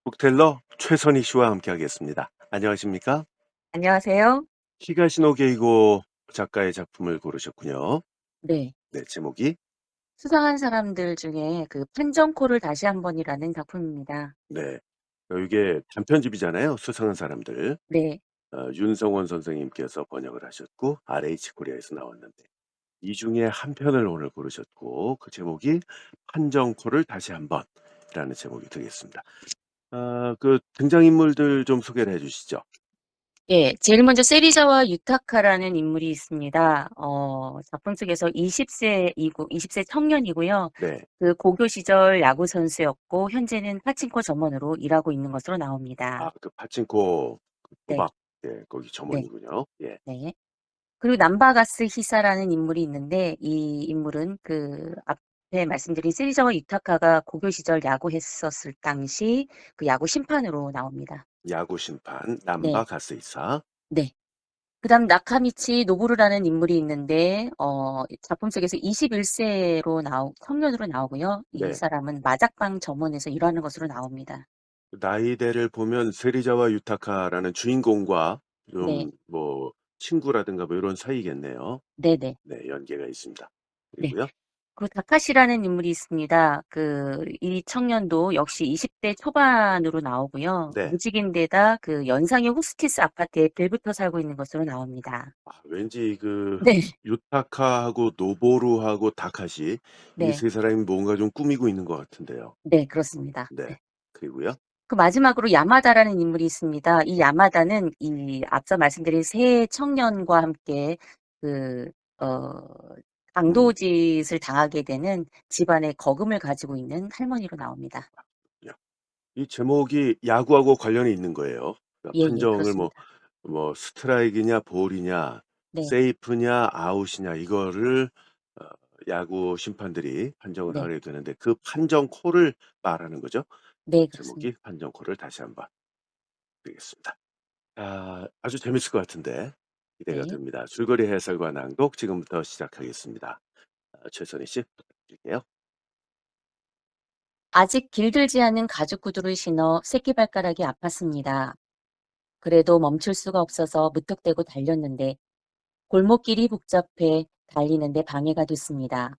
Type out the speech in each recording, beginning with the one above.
북텔러 최선희 씨와 함께하겠습니다. 안녕하십니까? 안녕하세요. 히가시노 게이고 작가의 작품을 고르셨군요. 네. 네, 제목이. 수상한 사람들 중에 그 판정코를 다시 한 번이라는 작품입니다. 네. 이게 단편집이잖아요. 수상한 사람들. 네. 윤성원 선생님께서 번역을 하셨고 RH 코리아에서 나왔는데 이 중에 한 편을 오늘 고르셨고 그 제목이 판정코를 다시 한번이라는 제목이 되겠습니다. 그 등장인물들 좀 소개를 해 주시죠. 예. 제일 먼저 세리자와 유타카라는 인물이 있습니다. 작품 속에서 20세 청년이고요. 네. 그 고교 시절 야구 선수였고 현재는 파친코 점원으로 일하고 있는 것으로 나옵니다. 그 파친코 그 네. 도박, 예, 거기 네. 점원이군요. 예. 네. 그리고 남바가스 히사라는 인물이 있는데 이 인물은 그 앞에 말씀드린 세리자와 유타카가 고교 시절 야구했었을 당시 그 야구 심판으로 나옵니다. 야구 심판 남바 네. 가스이사. 네. 그다음 나카미치 노보루라는 인물이 있는데 작품 속에서 21 세로 청년으로 나오고요. 이 네. 사람은 마작방 점원에서 일하는 것으로 나옵니다. 나이대를 보면 세리자와 유타카라는 주인공과 네. 좀 뭐 친구라든가 뭐 요런 사이겠네요. 네네. 네, 연계가 있습니다. 네. 그리고요. 그리고 다카시라는 인물이 있습니다. 이 청년도 역시 20대 초반으로 나오고요. 네. 무직인데다 그 연상의 호스티스 아파트에 빌부터 살고 있는 것으로 나옵니다. 왠지 그 네. 유타카하고 노보루하고 다카시 이 네. 세 사람이 뭔가 좀 꾸미고 있는 것 같은데요. 네 그렇습니다. 네. 네. 그리고요. 그 마지막으로 야마다라는 인물이 있습니다. 이 야마다는 이 앞서 말씀드린 세 청년과 함께 그 어 음. 강도짓을 당하게 되는 집안의 거금을 가지고 있는 할머니로 나옵니다. 야. 이 제목이 야구하고 관련이 있는 거예요. 그러니까 예예. 판정을 그렇습니다. 스트라이크냐 볼이냐 네. 세이프냐 아웃이냐 이거를 어 야구 심판들이 판정을 네. 하게 되는데 그 판정 콜을 말하는 거죠. 네 그렇습니다. 제목이 판정 콜을 다시 한번 드리겠습니다. 아주 재밌을 것 같은데 기대가 네. 됩니다. 줄거리 해설과 낭독 지금부터 시작하겠습니다. 최선희 씨 부탁드릴게요. 아직 길들지 않은 가죽 구두를 신어 새끼발가락이 아팠습니다. 그래도 멈출 수가 없어서 무턱대고 달렸는데 골목길이 복잡해 달리는데 방해가 됐습니다.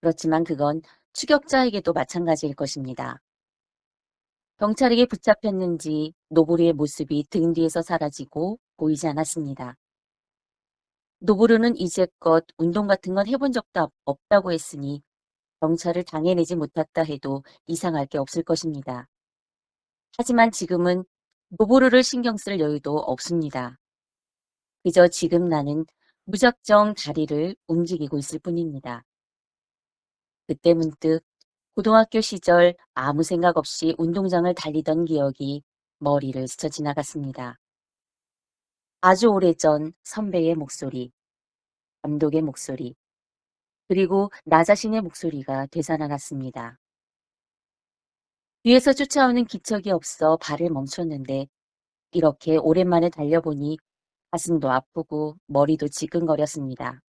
그렇지만 그건 추격자에게도 마찬가지일 것입니다. 경찰에게 붙잡혔는지 노부르의 모습이 등 뒤에서 사라지고 보이지 않았습니다. 노부르는 이제껏 운동 같은 건 해본 적도 없다고 했으니 경찰을 당해내지 못했다 해도 이상할 게 없을 것입니다. 하지만 지금은 노보르를 신경 쓸 여유도 없습니다. 그저 지금 나는 무작정 다리를 움직이고 있을 뿐입니다. 그때 문득 고등학교 시절 아무 생각 없이 운동장을 달리던 기억이 머리를 스쳐 지나갔습니다. 아주 오래전 선배의 목소리, 감독의 목소리, 그리고 나 자신의 목소리가 되살아났습니다. 뒤에서 쫓아오는 기척이 없어 발을 멈췄는데 이렇게 오랜만에 달려보니 가슴도 아프고 머리도 지끈거렸습니다.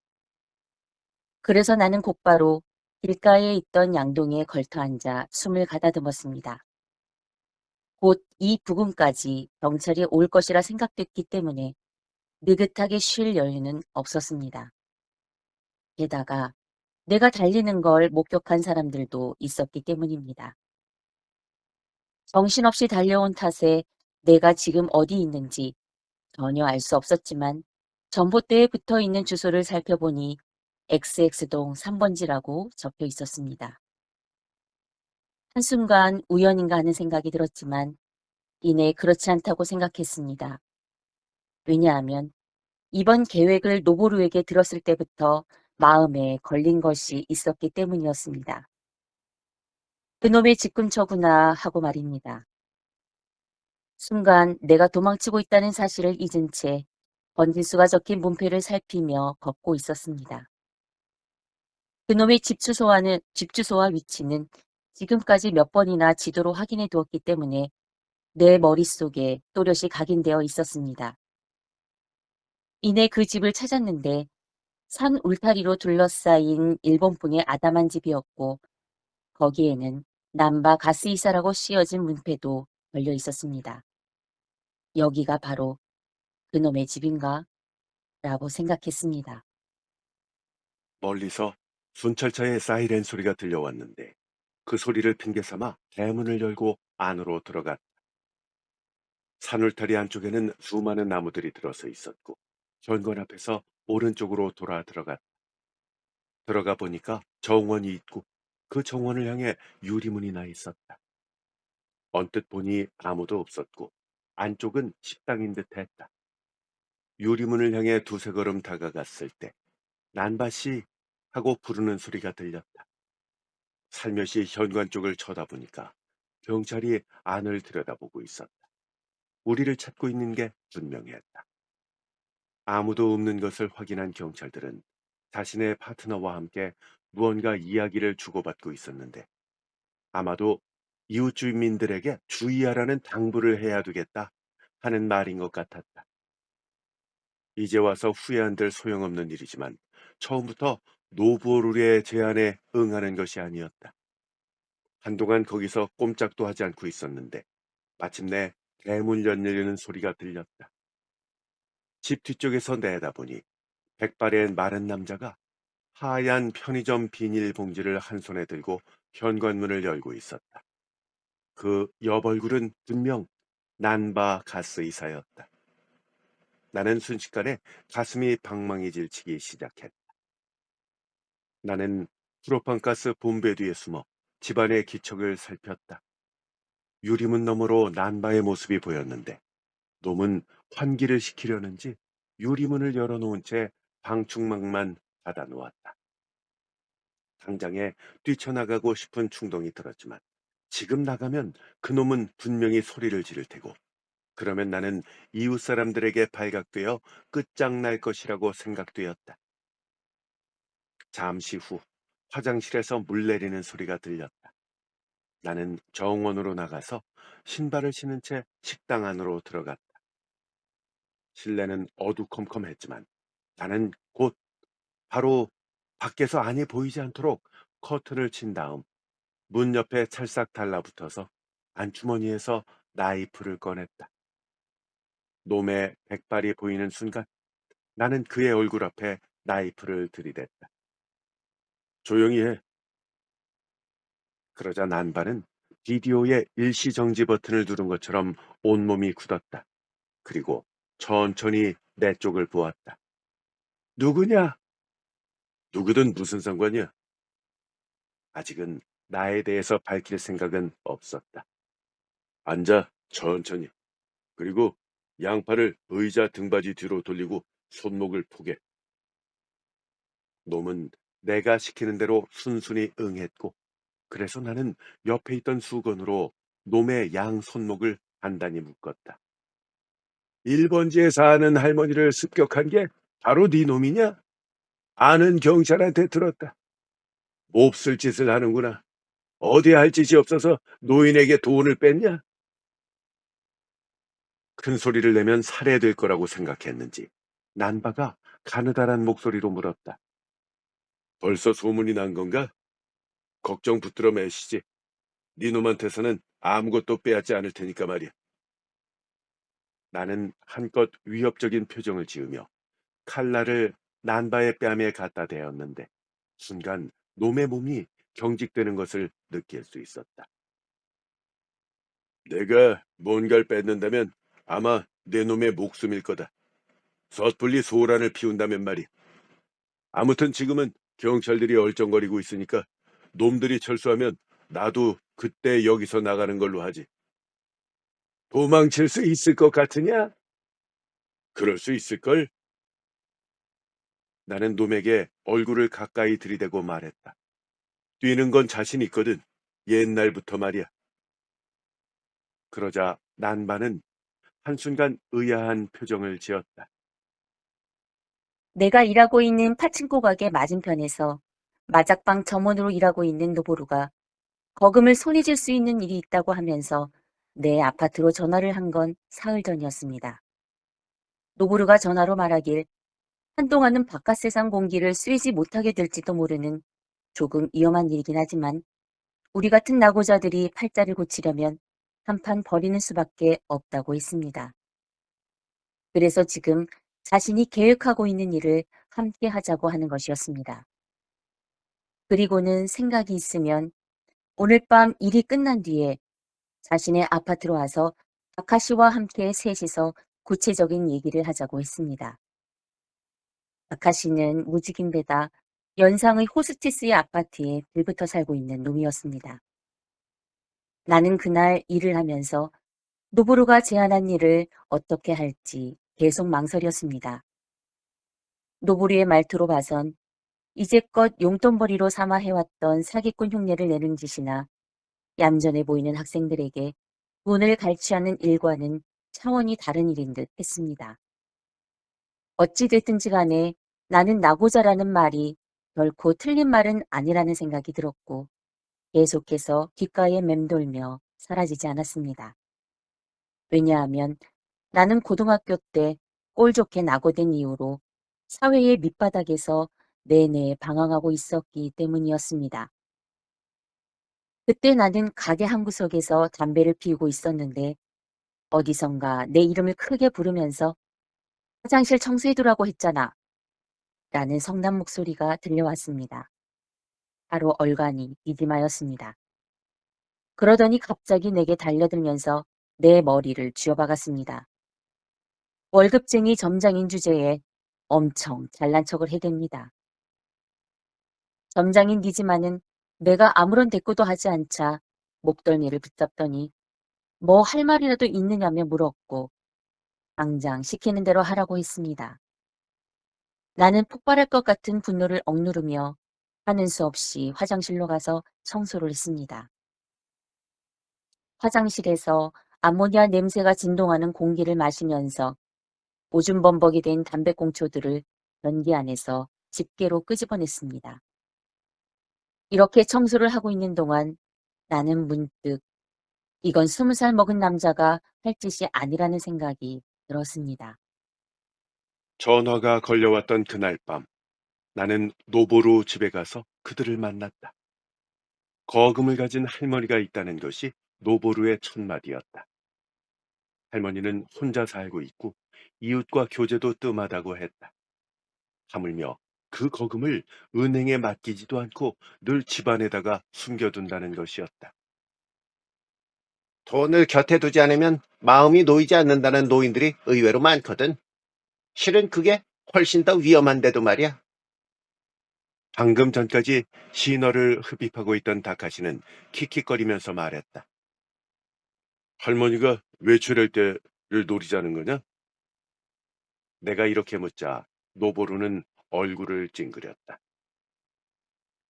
그래서 나는 곧바로 길가에 있던 양동이에 걸터 앉아 숨을 가다듬었습니다. 곧 이 부근까지 경찰이 올 것이라 생각됐기 때문에 느긋하게 쉴 여유는 없었습니다. 게다가 내가 달리는 걸 목격한 사람들도 있었기 때문입니다. 정신없이 달려온 탓에 내가 지금 어디 있는지 전혀 알 수 없었지만 전봇대에 붙어 있는 주소를 살펴보니 XX동 3번지라고 적혀 있었습니다. 한순간 우연인가 하는 생각이 들었지만 이내 그렇지 않다고 생각했습니다. 왜냐하면 이번 계획을 노보루에게 들었을 때부터 마음에 걸린 것이 있었기 때문이었습니다. 그놈의 직근처구나 하고 말입니다. 순간 내가 도망치고 있다는 사실을 잊은 채 번지수가 적힌 문패를 살피며 걷고 있었습니다. 그놈의 집 주소와 위치는 지금까지 몇 번이나 지도로 확인해 두었기 때문에 내 머릿속에 또렷이 각인되어 있었습니다. 이내 그 집을 찾았는데 산 울타리로 둘러싸인 일본풍의 아담한 집이었고 거기에는 남바 가스이사라고 씌어진 문패도 걸려 있었습니다. 여기가 바로 그놈의 집인가? 라고 생각했습니다. 멀리서 순찰차의 사이렌 소리가 들려왔는데 그 소리를 핑계 삼아 대문을 열고 안으로 들어갔다. 산울타리 안쪽에는 수많은 나무들이 들어서 있었고 현관 앞에서 오른쪽으로 돌아 들어갔다. 들어가 보니까 정원이 있고 그 정원을 향해 유리문이 나 있었다. 언뜻 보니 아무도 없었고 안쪽은 식당인 듯 했다. 유리문을 향해 두세 걸음 다가갔을 때 난바씨 하고 부르는 소리가 들렸다. 살며시 현관 쪽을 쳐다보니까 경찰이 안을 들여다보고 있었다. 우리를 찾고 있는 게 분명했다. 아무도 없는 것을 확인한 경찰들은 자신의 파트너와 함께 무언가 이야기를 주고받고 있었는데 아마도 이웃 주민들에게 주의하라는 당부를 해야 되겠다 하는 말인 것 같았다. 이제 와서 후회한들 소용없는 일이지만 처음부터 노보루의 제안에 응하는 것이 아니었다. 한동안 거기서 꼼짝도 하지 않고 있었는데 마침내 대문 열리는 소리가 들렸다. 집 뒤쪽에서 내다보니 백발의 마른 남자가 하얀 편의점 비닐봉지를 한 손에 들고 현관문을 열고 있었다. 그 옆얼굴은 분명 난바 가스이사였다. 나는 순식간에 가슴이 방망이질치기 시작했다. 나는 프로판가스 본배 뒤에 숨어 집안의 기척을 살폈다. 유리문 너머로 난바의 모습이 보였는데 놈은 환기를 시키려는지 유리문을 열어놓은 채 방충망만 닫아놓았다. 당장에 뛰쳐나가고 싶은 충동이 들었지만 지금 나가면 그놈은 분명히 소리를 지를 테고 그러면 나는 이웃 사람들에게 발각되어 끝장날 것이라고 생각되었다. 잠시 후 화장실에서 물 내리는 소리가 들렸다. 나는 정원으로 나가서 신발을 신은 채 식당 안으로 들어갔다. 실내는 어두컴컴했지만 나는 곧 바로 밖에서 안이 보이지 않도록 커튼을 친 다음 문 옆에 찰싹 달라붙어서 안주머니에서 나이프를 꺼냈다. 놈의 백발이 보이는 순간 나는 그의 얼굴 앞에 나이프를 들이댔다. 조용히 해. 그러자 난발은 비디오의 일시정지 버튼을 누른 것처럼 온몸이 굳었다. 그리고 천천히 내 쪽을 보았다. 누구냐? 누구든 무슨 상관이야? 아직은 나에 대해서 밝힐 생각은 없었다. 앉아, 천천히. 그리고 양팔을 의자 등받이 뒤로 돌리고 손목을 포개. 놈은 내가 시키는 대로 순순히 응했고, 그래서 나는 옆에 있던 수건으로 놈의 양 손목을 단단히 묶었다. 1번지에 사는 할머니를 습격한 게 바로 네 놈이냐? 아는 경찰한테 들었다. 몹쓸 짓을 하는구나. 어디 할 짓이 없어서 노인에게 돈을 뺐냐? 큰 소리를 내면 살해될 거라고 생각했는지 난바가 가느다란 목소리로 물었다. 벌써 소문이 난 건가? 걱정 붙들어 매시지. 네 놈한테서는 아무것도 빼앗지 않을 테니까 말이야. 나는 한껏 위협적인 표정을 지으며 칼날을 난바의 뺨에 갖다 대었는데 순간 놈의 몸이 경직되는 것을 느낄 수 있었다. 내가 뭔가를 뺏는다면 아마 내 놈의 목숨일 거다. 섣불리 소란을 피운다면 말이. 아무튼 지금은 경찰들이 얼쩡거리고 있으니까 놈들이 철수하면 나도 그때 여기서 나가는 걸로 하지. 도망칠 수 있을 것 같으냐? 그럴 수 있을걸? 나는 놈에게 얼굴을 가까이 들이대고 말했다. 뛰는 건 자신 있거든. 옛날부터 말이야. 그러자 난바는 한순간 의아한 표정을 지었다. 내가 일하고 있는 파친코 가게 맞은편에서 마작방 점원으로 일하고 있는 노보루가 거금을 손에 쥘 수 있는 일이 있다고 하면서 내 아파트로 전화를 한 건 사흘 전이었습니다. 노보루가 전화로 말하길 한동안은 바깥 세상 공기를 쐬지 못하게 될지도 모르는 조금 위험한 일이긴 하지만 우리 같은 낙오자들이 팔자를 고치려면 한판 버리는 수밖에 없다고 했습니다. 그래서 지금 자신이 계획하고 있는 일을 함께 하자고 하는 것이었습니다. 그리고는 생각이 있으면 오늘 밤 일이 끝난 뒤에 자신의 아파트로 와서 다카시와 함께 셋이서 구체적인 얘기를 하자고 했습니다. 다카시는 무직인데다 연상의 호스티스의 아파트에 들부터 살고 있는 놈이었습니다. 나는 그날 일을 하면서 노보루가 제안한 일을 어떻게 할지 계속 망설였습니다. 노보루의 말투로 봐선 이제껏 용돈벌이로 삼아 해왔던 사기꾼 흉내를 내는 짓이나 얌전해 보이는 학생들에게 돈을 갈취하는 일과는 차원이 다른 일인 듯 했습니다. 어찌 됐든지 간에 나는 나고자라는 말이 결코 틀린 말은 아니라는 생각이 들었고 계속해서 귓가에 맴돌며 사라지지 않았습니다. 왜냐하면 나는 고등학교 때 꼴 좋게 낙오된 이후로 사회의 밑바닥에서 내내 방황하고 있었기 때문이었습니다. 그때 나는 가게 한 구석에서 담배를 피우고 있었는데 어디선가 내 이름을 크게 부르면서 화장실 청소해두라고 했잖아. 라는 성난 목소리가 들려왔습니다. 바로 얼간이 이지마였습니다. 그러더니 갑자기 내게 달려들면서 내 머리를 쥐어박았습니다. 월급쟁이 점장인 주제에 엄청 잘난 척을 해댑니다. 점장인 니지마는 내가 아무런 대꾸도 하지 않자 목덜미를 붙잡더니 뭐 할 말이라도 있느냐며 물었고 당장 시키는 대로 하라고 했습니다. 나는 폭발할 것 같은 분노를 억누르며 하는 수 없이 화장실로 가서 청소를 했습니다. 화장실에서 암모니아 냄새가 진동하는 공기를 마시면서 오줌 범벅이 된 담배꽁초들을 변기 안에서 집게로 끄집어냈습니다. 이렇게 청소를 하고 있는 동안 나는 문득 이건 20살 먹은 남자가 할 짓이 아니라는 생각이 들었습니다. 전화가 걸려왔던 그날 밤, 나는 노보루 집에 가서 그들을 만났다. 거금을 가진 할머니가 있다는 것이 노보루의 첫마디였다. 할머니는 혼자 살고 있고 이웃과 교제도 뜸하다고 했다. 하물며 그 거금을 은행에 맡기지도 않고 늘 집안에다가 숨겨둔다는 것이었다. 돈을 곁에 두지 않으면 마음이 놓이지 않는다는 노인들이 의외로 많거든. 실은 그게 훨씬 더 위험한데도 말이야. 방금 전까지 신어를 흡입하고 있던 다카시는 킥킥거리면서 말했다. 할머니가 외출할 때를 노리자는 거냐? 내가 이렇게 묻자 노보루는 얼굴을 찡그렸다.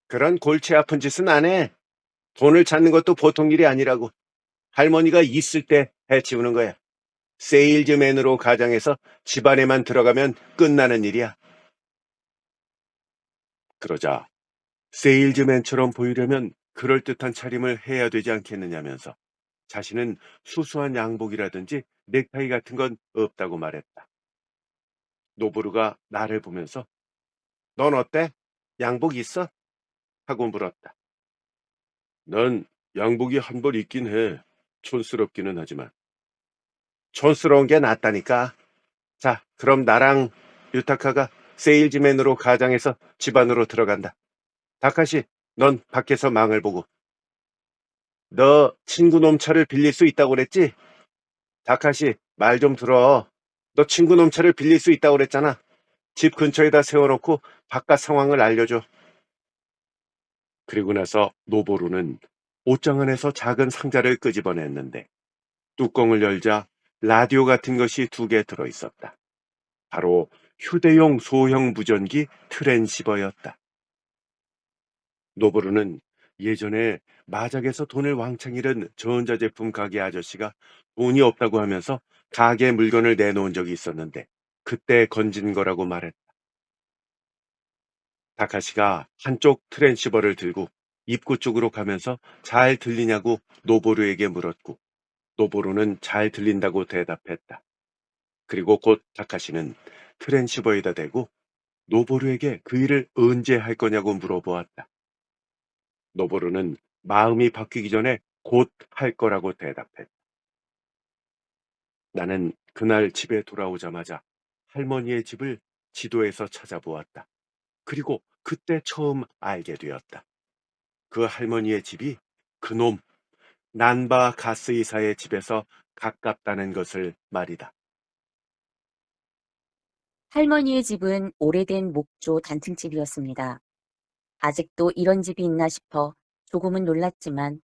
그런 골치 아픈 짓은 안 해. 돈을 찾는 것도 보통 일이 아니라고. 할머니가 있을 때 해치우는 거야. 세일즈맨으로 가장해서 집안에만 들어가면 끝나는 일이야. 그러자 세일즈맨처럼 보이려면 그럴듯한 차림을 해야 되지 않겠느냐면서 자신은 수수한 양복이라든지 넥타이 같은 건 없다고 말했다. 노보루가 나를 보면서 넌 어때? 양복 있어? 하고 물었다. 난 양복이 한 벌 있긴 해. 촌스럽기는 하지만. 촌스러운 게 낫다니까. 자, 그럼 나랑 유타카가 세일즈맨으로 가장해서 집안으로 들어간다. 다카시, 넌 밖에서 망을 보고. 너 친구 놈 차를 빌릴 수 있다고 그랬지? 다카시, 말 좀 들어. 너 친구 놈 차를 빌릴 수 있다고 그랬잖아. 집 근처에다 세워놓고 바깥 상황을 알려줘. 그리고 나서 노보루는 옷장 안에서 작은 상자를 끄집어냈는데 뚜껑을 열자 라디오 같은 것이 2개 들어있었다. 바로 휴대용 소형 무전기 트랜시버였다. 노보루는 예전에 마작에서 돈을 왕창 잃은 전자제품 가게 아저씨가 돈이 없다고 하면서 가게 물건을 내놓은 적이 있었는데 그때 건진 거라고 말했다. 다카시가 한쪽 트랜시버를 들고 입구 쪽으로 가면서 잘 들리냐고 노보루에게 물었고 노보루는 잘 들린다고 대답했다. 그리고 곧 다카시는 트랜시버에다 대고 노보루에게 그 일을 언제 할 거냐고 물어보았다. 노보루는 마음이 바뀌기 전에 곧 할 거라고 대답했다. 나는 그날 집에 돌아오자마자 할머니의 집을 지도에서 찾아보았다. 그리고 그때 처음 알게 되었다. 그 할머니의 집이 그놈 난바 가스이사의 집에서 가깝다는 것을 말이다. 할머니의 집은 오래된 목조 단층집이었습니다. 아직도 이런 집이 있나 싶어 조금은 놀랐지만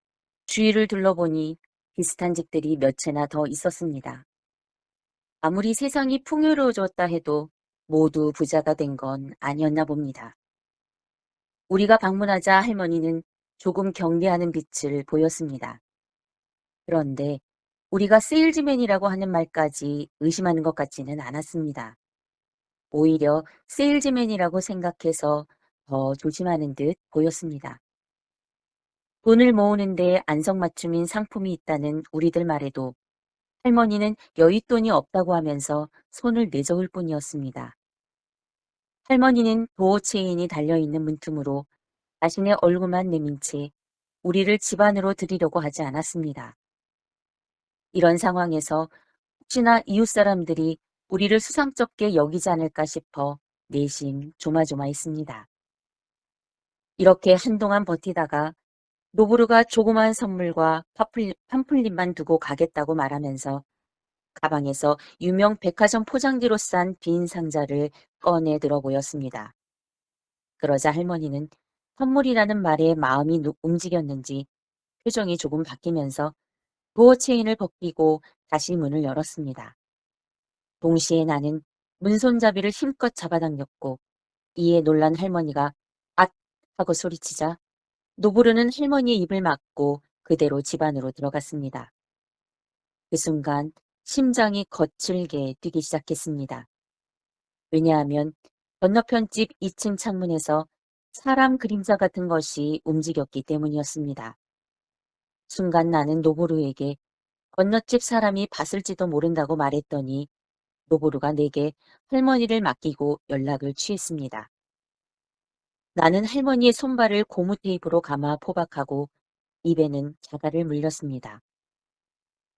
주위를 둘러보니 비슷한 집들이 몇 채나 더 있었습니다. 아무리 세상이 풍요로워졌다 해도 모두 부자가 된 건 아니었나 봅니다. 우리가 방문하자 할머니는 조금 경계하는 빛을 보였습니다. 그런데 우리가 세일즈맨이라고 하는 말까지 의심하는 것 같지는 않았습니다. 오히려 세일즈맨이라고 생각해서 더 조심하는 듯 보였습니다. 돈을 모으는데 안성맞춤인 상품이 있다는 우리들 말에도 할머니는 여윳돈이 없다고 하면서 손을 내저을 뿐이었습니다. 할머니는 도어 체인이 달려있는 문틈으로 자신의 얼굴만 내민 채 우리를 집 안으로 들이려고 하지 않았습니다. 이런 상황에서 혹시나 이웃 사람들이 우리를 수상쩍게 여기지 않을까 싶어 내심 조마조마했습니다. 이렇게 한동안 버티다가 노브르가 조그마한 선물과 팜플릿만 두고 가겠다고 말하면서 가방에서 유명 백화점 포장지로 싼 빈 상자를 꺼내 들어 보였습니다. 그러자 할머니는 선물이라는 말에 마음이 움직였는지 표정이 조금 바뀌면서 도어 체인을 벗기고 다시 문을 열었습니다. 동시에 나는 문손잡이를 힘껏 잡아당겼고 이에 놀란 할머니가 앗! 하고 소리치자 노브르는 할머니의 입을 막고 그대로 집 안으로 들어갔습니다. 그 순간 심장이 거칠게 뛰기 시작했습니다. 왜냐하면 건너편 집 2층 창문에서 사람 그림자 같은 것이 움직였기 때문이었습니다. 순간 나는 노보루에게 건너집 사람이 봤을지도 모른다고 말했더니 노보루가 내게 할머니를 맡기고 연락을 취했습니다. 나는 할머니의 손발을 고무 테이프로 감아 포박하고 입에는 자갈을 물렸습니다.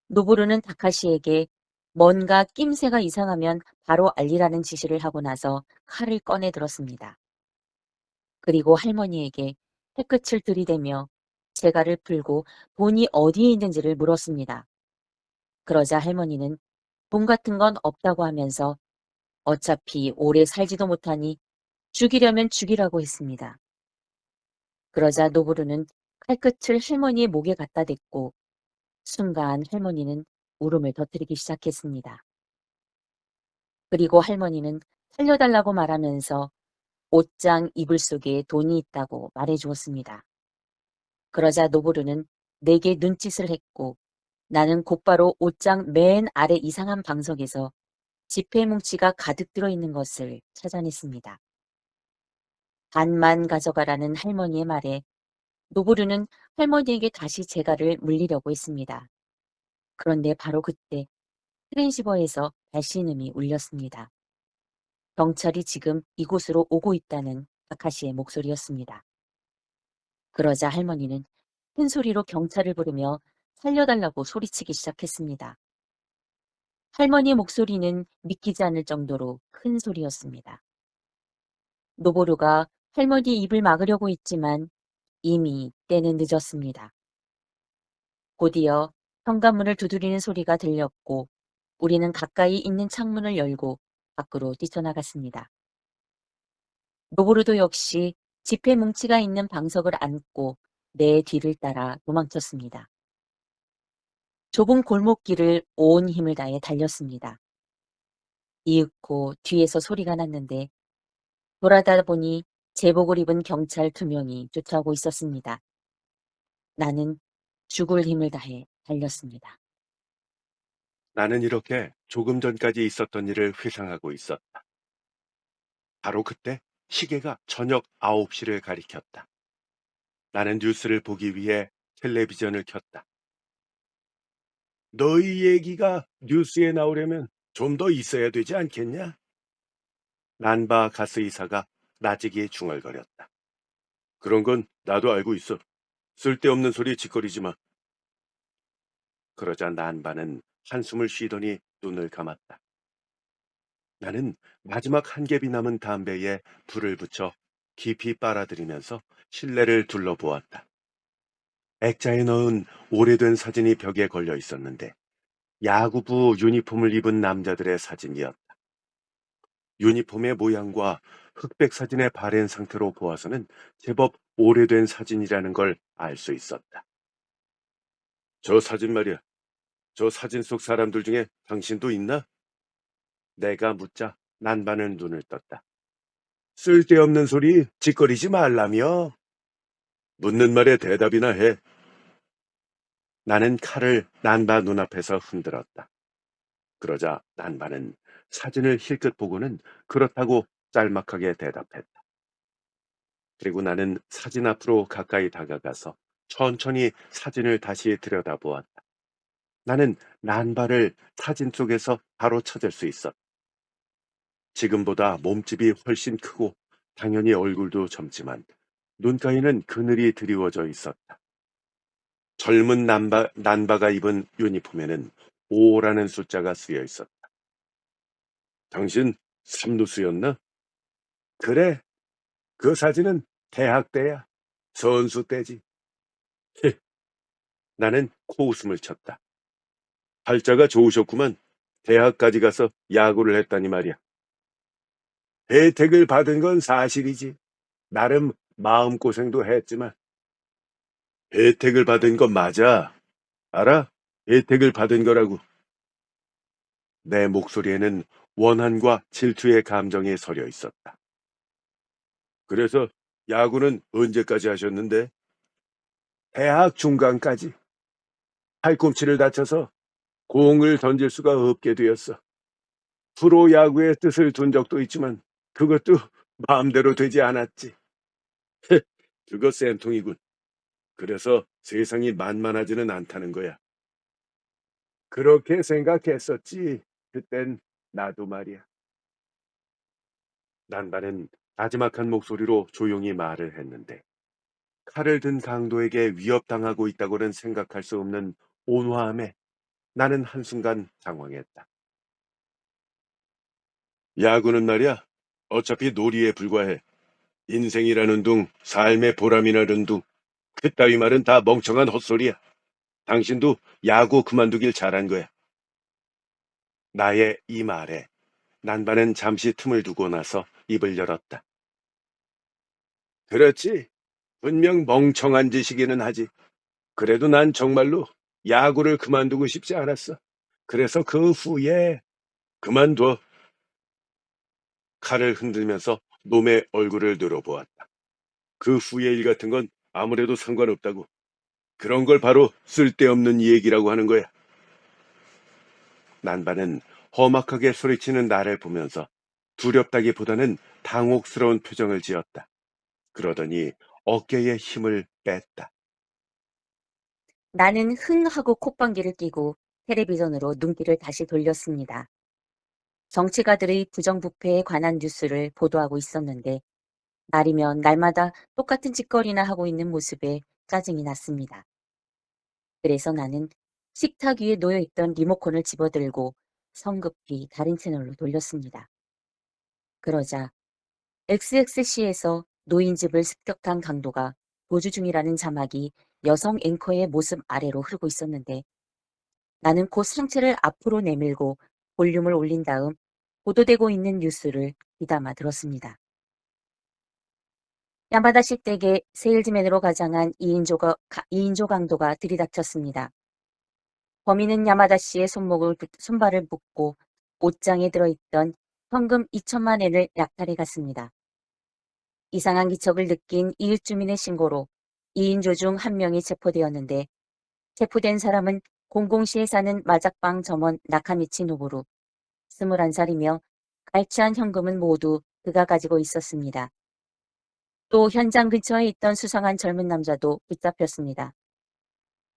노보루는 다카시에게 뭔가 낌새가 이상하면 바로 알리라는 지시를 하고 나서 칼을 꺼내 들었습니다. 그리고 할머니에게 해끝을 들이대며 재갈을 풀고 돈이 어디에 있는지를 물었습니다. 그러자 할머니는 돈 같은 건 없다고 하면서 어차피 오래 살지도 못하니 죽이려면 죽이라고 했습니다. 그러자 노브르는 칼끝을 할머니의 목에 갖다 댔고 순간 할머니는 울음을 터뜨리기 시작했습니다. 그리고 할머니는 살려달라고 말하면서 옷장 이불 속에 돈이 있다고 말해 주었습니다. 그러자 노브르는 내게 눈짓을 했고 나는 곧바로 옷장 맨 아래 이상한 방석에서 지폐 뭉치가 가득 들어있는 것을 찾아냈습니다. 반만 가져가라는 할머니의 말에 노브르는 할머니에게 다시 재갈을 물리려고 했습니다. 그런데 바로 그때 트랜시버에서 발신음이 울렸습니다. 경찰이 지금 이곳으로 오고 있다는 아카시의 목소리였습니다. 그러자 할머니는 큰 소리로 경찰을 부르며 살려달라고 소리치기 시작했습니다. 할머니의 목소리는 믿기지 않을 정도로 큰 소리였습니다. 노보루가 할머니의 입을 막으려고 했지만 이미 때는 늦었습니다. 곧이어 현관문을 두드리는 소리가 들렸고 우리는 가까이 있는 창문을 열고 밖으로 뛰쳐나갔습니다. 노보루도 역시 지폐 뭉치가 있는 방석을 안고 내 뒤를 따라 도망쳤습니다. 좁은 골목길을 온 힘을 다해 달렸습니다. 이윽고 뒤에서 소리가 났는데 돌아다 보니 제복을 입은 경찰 2명이 쫓아오고 있었습니다. 나는 죽을 힘을 다해 달렸습니다. 나는 이렇게 조금 전까지 있었던 일을 회상하고 있었다. 바로 그때 시계가 저녁 9시를 가리켰다. 나는 뉴스를 보기 위해 텔레비전을 켰다. 너희 얘기가 뉴스에 나오려면 좀 더 있어야 되지 않겠냐? 난바 가스 이사가 나지기에 중얼거렸다. 그런 건 나도 알고 있어. 쓸데없는 소리 짓거리지 마. 그러자 난바는 한숨을 쉬더니 눈을 감았다. 나는 마지막 한 갭이 남은 담배에 불을 붙여 깊이 빨아들이면서 실내를 둘러보았다. 액자에 넣은 오래된 사진이 벽에 걸려 있었는데 야구부 유니폼을 입은 남자들의 사진이었다. 유니폼의 모양과 흑백 사진의 바랜 상태로 보아서는 제법 오래된 사진이라는 걸 알 수 있었다. 저 사진 말이야. 저 사진 속 사람들 중에 당신도 있나? 내가 묻자 난반은 눈을 떴다. 쓸데없는 소리 짓거리지 말라며. 묻는 말에 대답이나 해. 나는 칼을 난바 눈앞에서 흔들었다. 그러자 난바는 사진을 힐끗 보고는 그렇다고 짤막하게 대답했다. 그리고 나는 사진 앞으로 가까이 다가가서 천천히 사진을 다시 들여다보았다. 나는 난바를 사진 속에서 바로 찾을 수 있었다. 지금보다 몸집이 훨씬 크고 당연히 얼굴도 젊지만 눈가에는 그늘이 드리워져 있었다. 젊은 난바가 입은 유니폼에는 5라는 숫자가 쓰여 있었다. 당신 삼루수였나? 그래, 그 사진은 대학 때야. 선수 때지. 나는 코웃음을 쳤다. 팔자가 좋으셨구만. 대학까지 가서 야구를 했다니 말이야. 혜택을 받은 건 사실이지. 나름 마음고생도 했지만. 혜택을 받은 건 맞아. 알아? 혜택을 받은 거라고. 내 목소리에는 원한과 질투의 감정이 서려 있었다. 그래서 야구는 언제까지 하셨는데? 대학 중간까지. 팔꿈치를 다쳐서 공을 던질 수가 없게 되었어. 프로야구의 뜻을 둔 적도 있지만 그것도 마음대로 되지 않았지. 그거 쌤통이군. 그래서 세상이 만만하지는 않다는 거야. 그렇게 생각했었지. 그땐 나도 말이야. 난바는 나지막한 목소리로 조용히 말을 했는데 칼을 든 강도에게 위협당하고 있다고는 생각할 수 없는 온화함에 나는 한순간 당황했다. 야구는 말이야. 어차피 놀이에 불과해. 인생이라는 둥, 삶의 보람이라는 둥. 그따위 말은 다 멍청한 헛소리야. 당신도 야구 그만두길 잘한 거야. 나의 이 말에 난바는 잠시 틈을 두고 나서 입을 열었다. 그렇지. 분명 멍청한 짓이기는 하지. 그래도 난 정말로 야구를 그만두고 싶지 않았어. 그래서 그 후에 그만둬. 칼을 흔들면서 놈의 얼굴을 늘어보았다. 그 후의 일 같은 건 아무래도 상관없다고. 그런 걸 바로 쓸데없는 얘기라고 하는 거야. 난바는 험악하게 소리치는 나를 보면서 두렵다기보다는 당혹스러운 표정을 지었다. 그러더니 어깨에 힘을 뺐다. 나는 흥 하고 콧방귀를 뀌고 텔레비전으로 눈길을 다시 돌렸습니다. 정치가들의 부정부패에 관한 뉴스를 보도하고 있었는데 날이면 날마다 똑같은 짓거리나 하고 있는 모습에 짜증이 났습니다. 그래서 나는 식탁 위에 놓여있던 리모컨을 집어들고 성급히 다른 채널로 돌렸습니다. 그러자 XXC에서 노인집을 습격한 강도가 도주 중이라는 자막이 여성 앵커의 모습 아래로 흐르고 있었는데 나는 곧 상체를 앞으로 내밀고 볼륨을 올린 다음 보도되고 있는 뉴스를 귀담아 들었습니다. 야마다 시댁에 세일즈맨으로 가장한 2인조 강도가 들이닥쳤습니다. 범인은 야마다 씨의 손발을 묶고 옷장에 들어있던 현금 2천만 엔을 약탈해 갔습니다. 이상한 기척을 느낀 이웃 주민의 신고로 2인조 중 한 명이 체포되었는데 체포된 사람은 공공시에 사는 마작방 점원 나카미치 노보루 21살이며 갈취한 현금은 모두 그가 가지고 있었습니다. 또 현장 근처에 있던 수상한 젊은 남자도 붙잡혔습니다.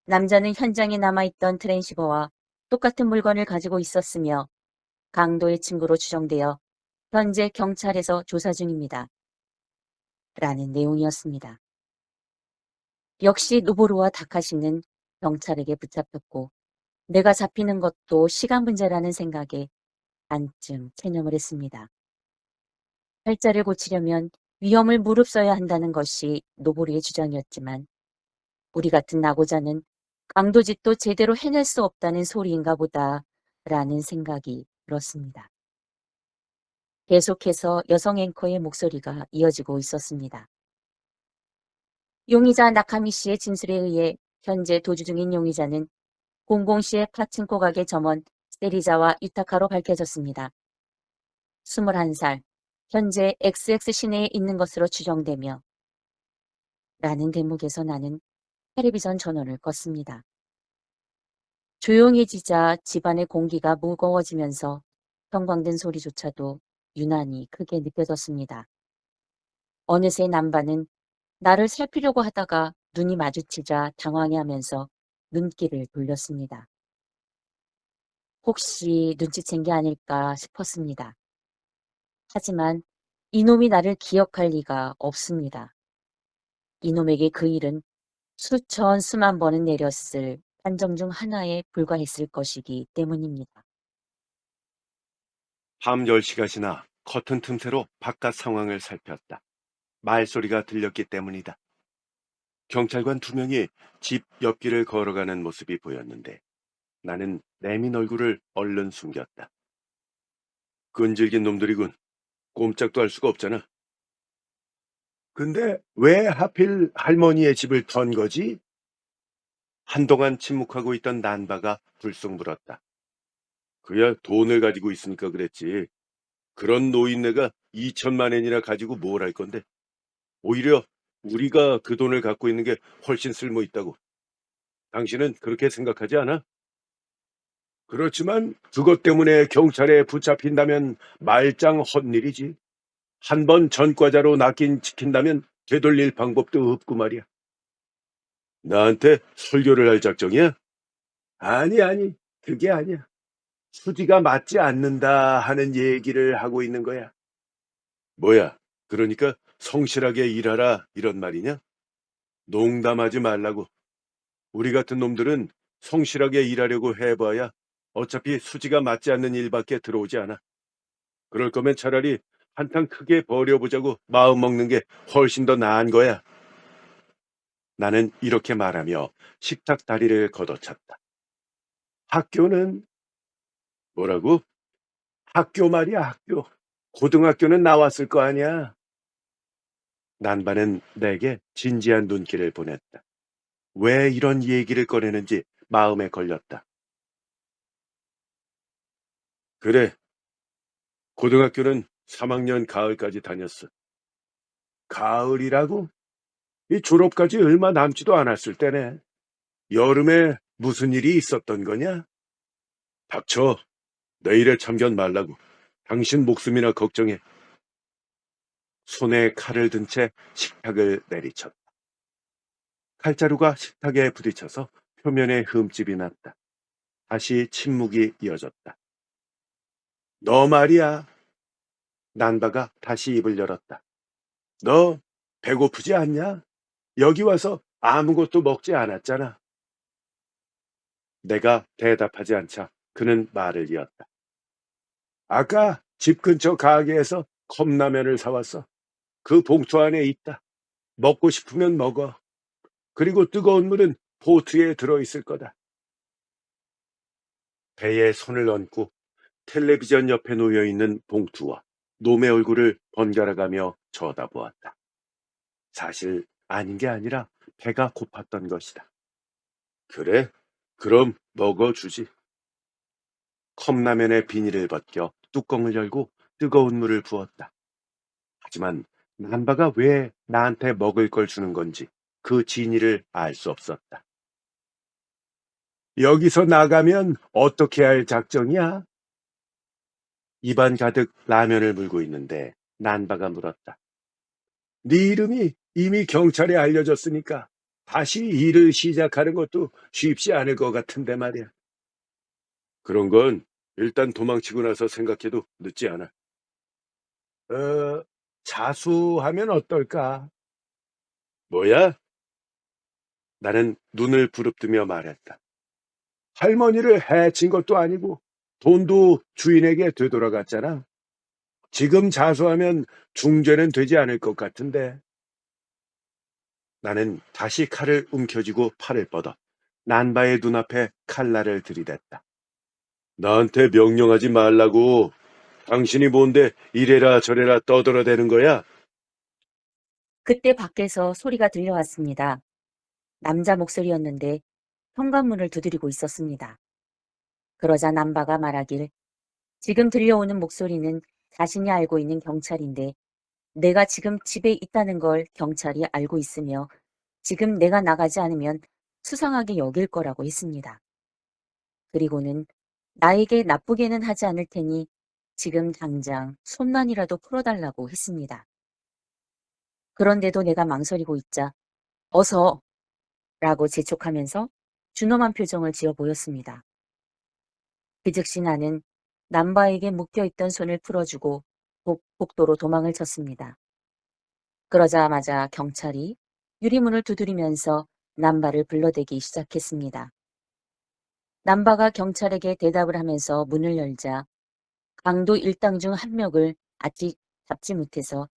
남자는 현장에 남아있던 트랜시버와 똑같은 물건을 가지고 있었으며 강도의 친구로 추정되어 현재 경찰에서 조사 중입니다. 라는 내용이었습니다. 역시 노보루와 다카시는 경찰에게 붙잡혔고 내가 잡히는 것도 시간 문제라는 생각에 반쯤 체념을 했습니다. 팔자를 고치려면 위험을 무릅써야 한다는 것이 노보루의 주장이었지만 우리 같은 낙오자는 강도짓도 제대로 해낼 수 없다는 소리인가 보다 라는 생각이 들었습니다. 계속해서 여성 앵커의 목소리가 이어지고 있었습니다. 용의자 나카미 씨의 진술에 의해 현재 도주 중인 용의자는 00시의 파친코 가게 점원 세리자와 유타카로 밝혀졌습니다. 21살, 현재 XX 시내에 있는 것으로 추정되며 라는 대목에서 나는 텔레비전 전원을 껐습니다. 조용해지자 집안의 공기가 무거워지면서 형광등 소리조차도 유난히 크게 느껴졌습니다. 어느새 남반은 나를 살피려고 하다가 눈이 마주치자 당황해하면서 눈길을 돌렸습니다. 혹시 눈치챈 게 아닐까 싶었습니다. 하지만 이놈이 나를 기억할 리가 없습니다. 이놈에게 그 일은 수천 수만 번은 내렸을 판정 중 하나에 불과했을 것이기 때문입니다. 밤 10시가 지나 커튼 틈새로 바깥 상황을 살폈다. 말소리가 들렸기 때문이다. 경찰관 2명이 집 옆길을 걸어가는 모습이 보였는데 나는 내민 얼굴을 얼른 숨겼다. 끈질긴 놈들이군. 꼼짝도 할 수가 없잖아. 근데 왜 하필 할머니의 집을 턴 거지? 한동안 침묵하고 있던 난바가 불쑥 물었다. 그야 돈을 가지고 있으니까 그랬지. 그런 노인네가 2천만 엔이나 가지고 뭘 할 건데. 오히려 우리가 그 돈을 갖고 있는 게 훨씬 쓸모 있다고. 당신은 그렇게 생각하지 않아? 그렇지만 그것 때문에 경찰에 붙잡힌다면 말짱 헛일이지. 한 번 전과자로 낚인 지킨다면 되돌릴 방법도 없고 말이야. 나한테 설교를 할 작정이야? 아니, 그게 아니야. 수지가 맞지 않는다 하는 얘기를 하고 있는 거야. 뭐야, 그러니까 성실하게 일하라 이런 말이냐? 농담하지 말라고. 우리 같은 놈들은 성실하게 일하려고 해봐야 어차피 수지가 맞지 않는 일밖에 들어오지 않아. 그럴 거면 차라리 한탕 크게 버려보자고 마음 먹는 게 훨씬 더 나은 거야. 나는 이렇게 말하며 식탁 다리를 걷어찼다. 학교는 뭐라고? 학교 말이야, 학교. 고등학교는 나왔을 거 아니야. 난반은 내게 진지한 눈길을 보냈다. 왜 이런 얘기를 꺼내는지 마음에 걸렸다. 그래, 고등학교는 3학년 가을까지 다녔어. 가을이라고? 이 졸업까지 얼마 남지도 않았을 때네. 여름에 무슨 일이 있었던 거냐? 닥쳐. 내 일에 참견 말라고. 당신 목숨이나 걱정해. 손에 칼을 든 채 식탁을 내리쳤다. 칼자루가 식탁에 부딪혀서 표면에 흠집이 났다. 다시 침묵이 이어졌다. 너 말이야. 난바가 다시 입을 열었다. 너 배고프지 않냐? 여기 와서 아무것도 먹지 않았잖아. 내가 대답하지 않자 그는 말을 이었다. 아까 집 근처 가게에서 컵라면을 사왔어. 그 봉투 안에 있다. 먹고 싶으면 먹어. 그리고 뜨거운 물은 보트에 들어있을 거다. 배에 손을 얹고 텔레비전 옆에 놓여있는 봉투와 놈의 얼굴을 번갈아가며 쳐다보았다. 사실 아닌 게 아니라 배가 고팠던 것이다. 그래? 그럼 먹어주지. 컵라면의 비닐을 벗겨 뚜껑을 열고 뜨거운 물을 부었다. 하지만 난바가 왜 나한테 먹을 걸 주는 건지 그 진위를 알 수 없었다. 여기서 나가면 어떻게 할 작정이야? 입안 가득 라면을 물고 있는데 난바가 물었다. 네 이름이 이미 경찰에 알려졌으니까 다시 일을 시작하는 것도 쉽지 않을 것 같은데 말이야. 그런 건 일단 도망치고 나서 생각해도 늦지 않아. 자수하면 어떨까? 뭐야? 나는 눈을 부릅뜨며 말했다. 할머니를 해친 것도 아니고 돈도 주인에게 되돌아갔잖아. 지금 자수하면 중죄는 되지 않을 것 같은데. 나는 다시 칼을 움켜쥐고 팔을 뻗어 난바의 눈앞에 칼날을 들이댔다. 나한테 명령하지 말라고. 당신이 뭔데 이래라 저래라 떠들어대는 거야? 그때 밖에서 소리가 들려왔습니다. 남자 목소리였는데 현관문을 두드리고 있었습니다. 그러자 남바가 말하길 지금 들려오는 목소리는 자신이 알고 있는 경찰인데 내가 지금 집에 있다는 걸 경찰이 알고 있으며 지금 내가 나가지 않으면 수상하게 여길 거라고 했습니다. 그리고는 나에게 나쁘게는 하지 않을 테니 지금 당장 손난이라도 풀어달라고 했습니다. 그런데도 내가 망설이고 있자 어서 라고 재촉하면서 준엄한 표정을 지어 보였습니다. 그 즉시 나는 남바에게 묶여있던 손을 풀어주고 복도로 도망을 쳤습니다. 그러자마자 경찰이 유리문을 두드리면서 남바를 불러대기 시작했습니다. 남바가 경찰에게 대답을 하면서 문을 열자 강도 일당 중 한 명을 아직 잡지 못해서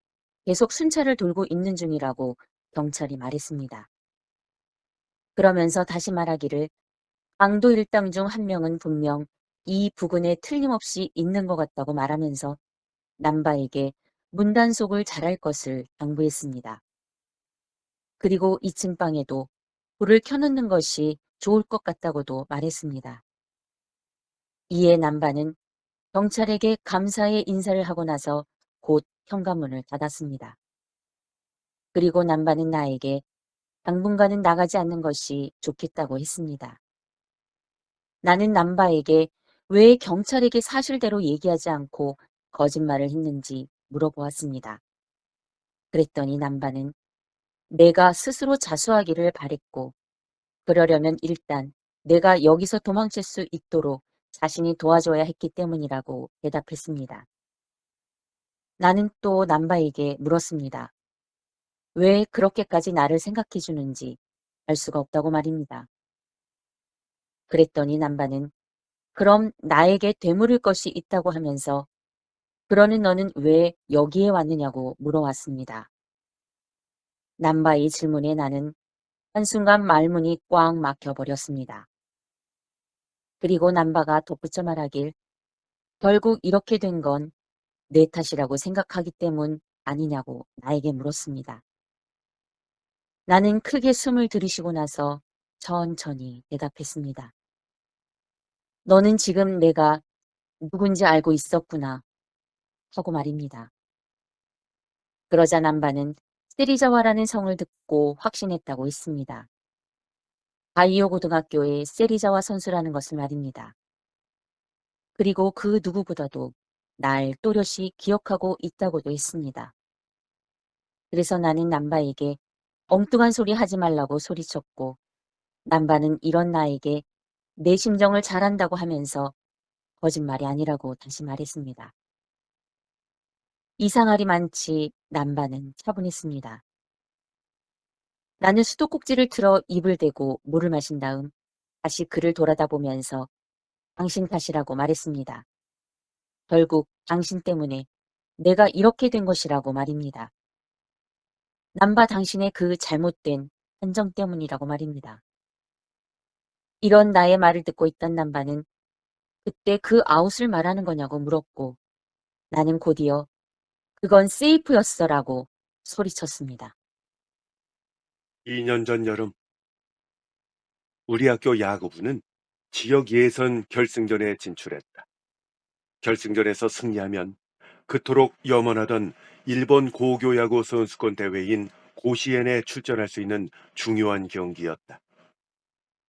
계속 순찰을 돌고 있는 중이라고 경찰이 말했습니다. 그러면서 다시 말하기를 강도 일당 중 한 명은 분명 이 부근에 틀림없이 있는 것 같다고 말하면서 남바에게 문단속을 잘할 것을 당부했습니다. 그리고 2층 방에도 불을 켜놓는 것이 좋을 것 같다고도 말했습니다. 이에 남바는 경찰에게 감사의 인사를 하고 나서 곧 현관문을 닫았습니다. 그리고 남바는 나에게 당분간은 나가지 않는 것이 좋겠다고 했습니다. 나는 남바에게 왜 경찰에게 사실대로 얘기하지 않고 거짓말을 했는지 물어보았습니다. 그랬더니 남바는 내가 스스로 자수하기를 바랬고 그러려면 일단 내가 여기서 도망칠 수 있도록 자신이 도와줘야 했기 때문이라고 대답했습니다. 나는 또 남바에게 물었습니다. 왜 그렇게까지 나를 생각해 주는지 알 수가 없다고 말입니다. 그랬더니 남바는 그럼 나에게 되물을 것이 있다고 하면서 그러는 너는 왜 여기에 왔느냐고 물어왔습니다. 남바의 질문에 나는 한순간 말문이 꽉 막혀버렸습니다. 그리고 남바가 덧붙여 말하길 결국 이렇게 된 건 내 탓이라고 생각하기 때문 아니냐고 나에게 물었습니다. 나는 크게 숨을 들이쉬고 나서 천천히 대답했습니다. 너는 지금 내가 누군지 알고 있었구나 하고 말입니다. 그러자 남바는 세리자와라는 성을 듣고 확신했다고 했습니다. 바이오 고등학교의 세리자와 선수라는 것을 말입니다. 그리고 그 누구보다도 날 또렷이 기억하고 있다고도 했습니다. 그래서 나는 남바에게 엉뚱한 소리 하지 말라고 소리쳤고 남바는 이런 나에게 내 심정을 잘 안다고 하면서 거짓말이 아니라고 다시 말했습니다. 이상하리 많지 남바는 차분했습니다. 나는 수도꼭지를 틀어 입을 대고 물을 마신 다음 다시 그를 돌아다 보면서 당신 탓이라고 말했습니다. 결국 당신 때문에 내가 이렇게 된 것이라고 말입니다. 남바 당신의 그 잘못된 판정 때문이라고 말입니다. 이런 나의 말을 듣고 있던 남바는 그때 그 아웃을 말하는 거냐고 물었고 나는 곧이어 그건 세이프였어라고 소리쳤습니다. 2년 전 여름 우리 학교 야구부는 지역 예선 결승전에 진출했다. 결승전에서 승리하면 그토록 염원하던 일본 고교야구 선수권 대회인 고시엔에 출전할 수 있는 중요한 경기였다.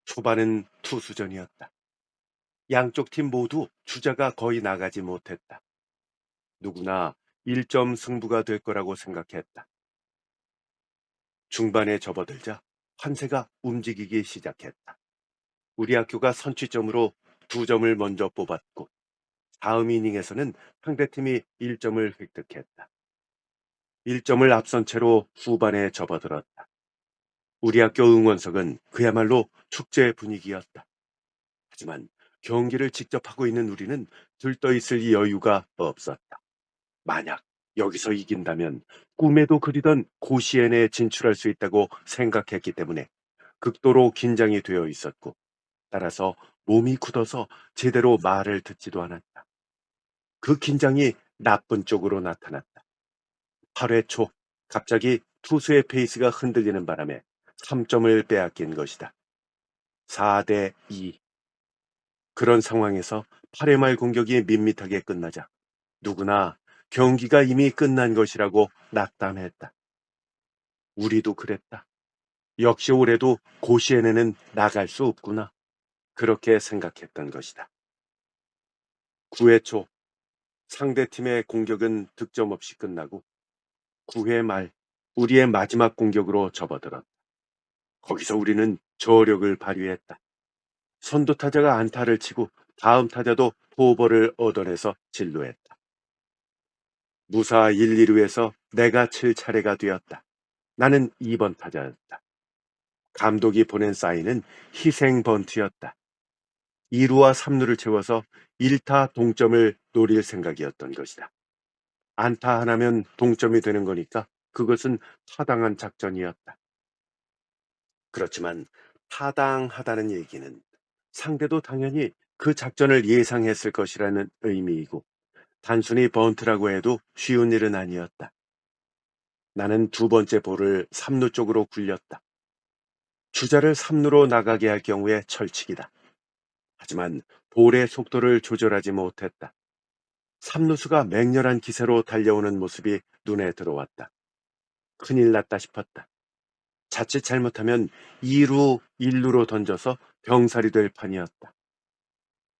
초반은 투수전이었다. 양쪽 팀 모두 주자가 거의 나가지 못했다. 누구나 1점 승부가 될 거라고 생각했다. 중반에 접어들자 판세가 움직이기 시작했다. 우리 학교가 선취점으로 2점을 먼저 뽑았고 다음 이닝에서는 상대팀이 1점을 획득했다. 1점을 앞선 채로 후반에 접어들었다. 우리 학교 응원석은 그야말로 축제 분위기였다. 하지만 경기를 직접 하고 있는 우리는 들떠 있을 여유가 없었다. 만약 여기서 이긴다면 꿈에도 그리던 고시엔에 진출할 수 있다고 생각했기 때문에 극도로 긴장이 되어 있었고, 따라서 몸이 굳어서 제대로 말을 듣지도 않았다. 그 긴장이 나쁜 쪽으로 나타났다. 8회 초 갑자기 투수의 페이스가 흔들리는 바람에 3점을 빼앗긴 것이다. 4대 2. 그런 상황에서 8회 말 공격이 밋밋하게 끝나자 누구나 경기가 이미 끝난 것이라고 낙담했다. 우리도 그랬다. 역시 올해도 고시엔에는 나갈 수 없구나. 그렇게 생각했던 것이다. 9회 초 상대팀의 공격은 득점 없이 끝나고 9회 말 우리의 마지막 공격으로 접어들었다. 거기서 우리는 저력을 발휘했다. 선두 타자가 안타를 치고 다음 타자도 포볼을 얻어내서 진루했다. 무사 1, 2루에서 내가 칠 차례가 되었다. 나는 2번 타자였다. 감독이 보낸 사인은 희생 번트였다. 2루와 3루를 채워서 1타 동점을 노릴 생각이었던 것이다. 안타 하나면 동점이 되는 거니까 그것은 타당한 작전이었다. 그렇지만 타당하다는 얘기는 상대도 당연히 그 작전을 예상했을 것이라는 의미이고, 단순히 번트라고 해도 쉬운 일은 아니었다. 나는 두 번째 볼을 3루 쪽으로 굴렸다. 주자를 3루로 나가게 할 경우에 철칙이다. 하지만 볼의 속도를 조절하지 못했다. 3루수가 맹렬한 기세로 달려오는 모습이 눈에 들어왔다. 큰일 났다 싶었다. 자칫 잘못하면 2루, 1루로 던져서 병살이 될 판이었다.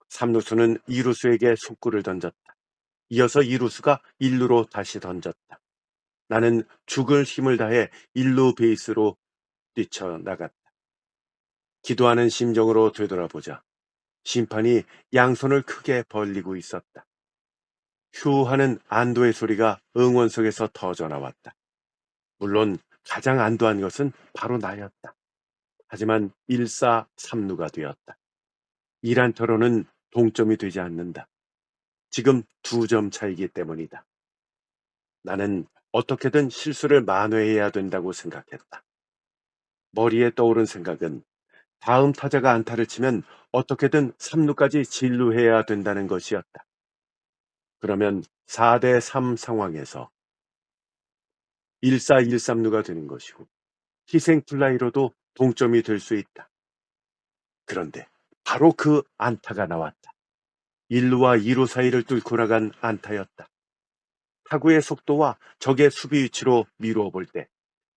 3루수는 2루수에게 속구를 던졌다. 이어서 2루수가 1루로 다시 던졌다. 나는 죽을 힘을 다해 1루 베이스로 뛰쳐나갔다. 기도하는 심정으로 되돌아보자 심판이 양손을 크게 벌리고 있었다. 휴 하는 안도의 소리가 응원석에서 터져 나왔다. 물론 가장 안도한 것은 바로 나였다. 하지만 1-4-3루가 되었다. 이란터로는 동점이 되지 않는다. 지금 2점 차이기 때문이다. 나는 어떻게든 실수를 만회해야 된다고 생각했다. 머리에 떠오른 생각은 다음 타자가 안타를 치면 어떻게든 3루까지 진루해야 된다는 것이었다. 그러면 4대 3 상황에서 1-4-1-3루가 되는 것이고 희생 플라이로도 동점이 될 수 있다. 그런데 바로 그 안타가 나왔다. 1루와 2루 사이를 뚫고 나간 안타였다. 타구의 속도와 적의 수비 위치로 미루어 볼 때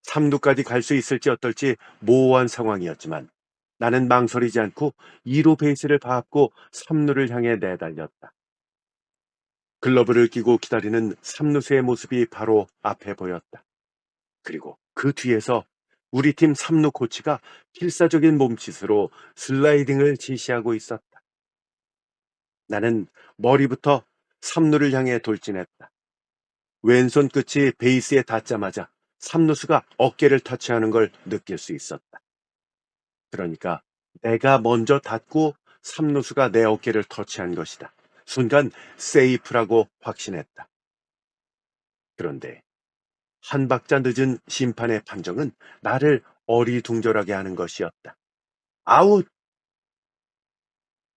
3루까지 갈 수 있을지 어떨지 모호한 상황이었지만 나는 망설이지 않고 2루 베이스를 밟고 3루를 향해 내달렸다. 글러브를 끼고 기다리는 3루수의 모습이 바로 앞에 보였다. 그리고 그 뒤에서 우리 팀 3루 코치가 필사적인 몸짓으로 슬라이딩을 지시하고 있었다. 나는 머리부터 3루를 향해 돌진했다. 왼손 끝이 베이스에 닿자마자 3루수가 어깨를 터치하는 걸 느낄 수 있었다. 그러니까 내가 먼저 닿고 3루수가 내 어깨를 터치한 것이다. 순간 세이프라고 확신했다. 그런데 한 박자 늦은 심판의 판정은 나를 어리둥절하게 하는 것이었다. 아웃!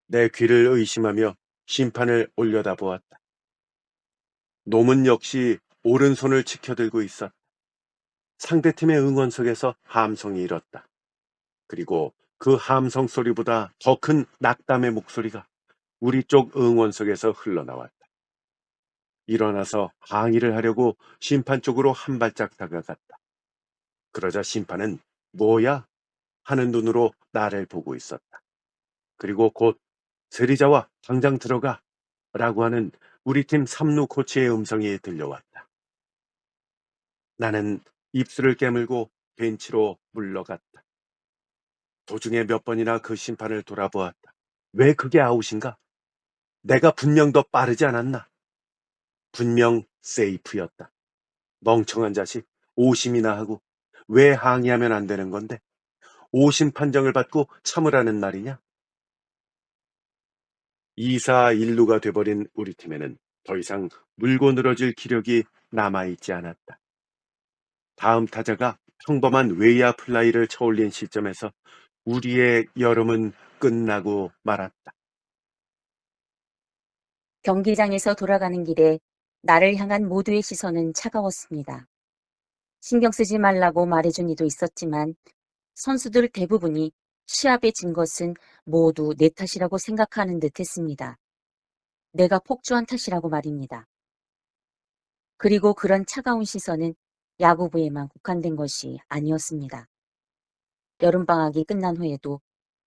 내 귀를 의심하며 심판을 올려다보았다. 놈은 역시 오른손을 치켜들고 있었다. 상대팀의 응원석에서 함성이 일었다. 그리고 그 함성 소리보다 더 큰 낙담의 목소리가 우리 쪽 응원석에서 흘러나왔다. 일어나서 항의를 하려고 심판 쪽으로 한 발짝 다가갔다. 그러자 심판은 뭐야? 하는 눈으로 나를 보고 있었다. 그리고 곧 세리자와 당장 들어가 라고 하는 우리 팀 3루 코치의 음성이 들려왔다. 나는 입술을 깨물고 벤치로 물러갔다. 도중에 몇 번이나 그 심판을 돌아보았다. 왜 그게 아웃인가? 내가 분명 더 빠르지 않았나? 분명 세이프였다. 멍청한 자식, 오심이나 하고 왜 항의하면 안 되는 건데? 오심 판정을 받고 참으라는 말이냐? 2사 1루가 돼버린 우리 팀에는 더 이상 물고 늘어질 기력이 남아있지 않았다. 다음 타자가 평범한 외야 플라이를 쳐올린 시점에서 우리의 여름은 끝나고 말았다. 경기장에서 돌아가는 길에 나를 향한 모두의 시선은 차가웠습니다. 신경 쓰지 말라고 말해준 이도 있었지만 선수들 대부분이 시합에 진 것은 모두 내 탓이라고 생각하는 듯 했습니다. 내가 폭주한 탓이라고 말입니다. 그리고 그런 차가운 시선은 야구부에만 국한된 것이 아니었습니다. 여름방학이 끝난 후에도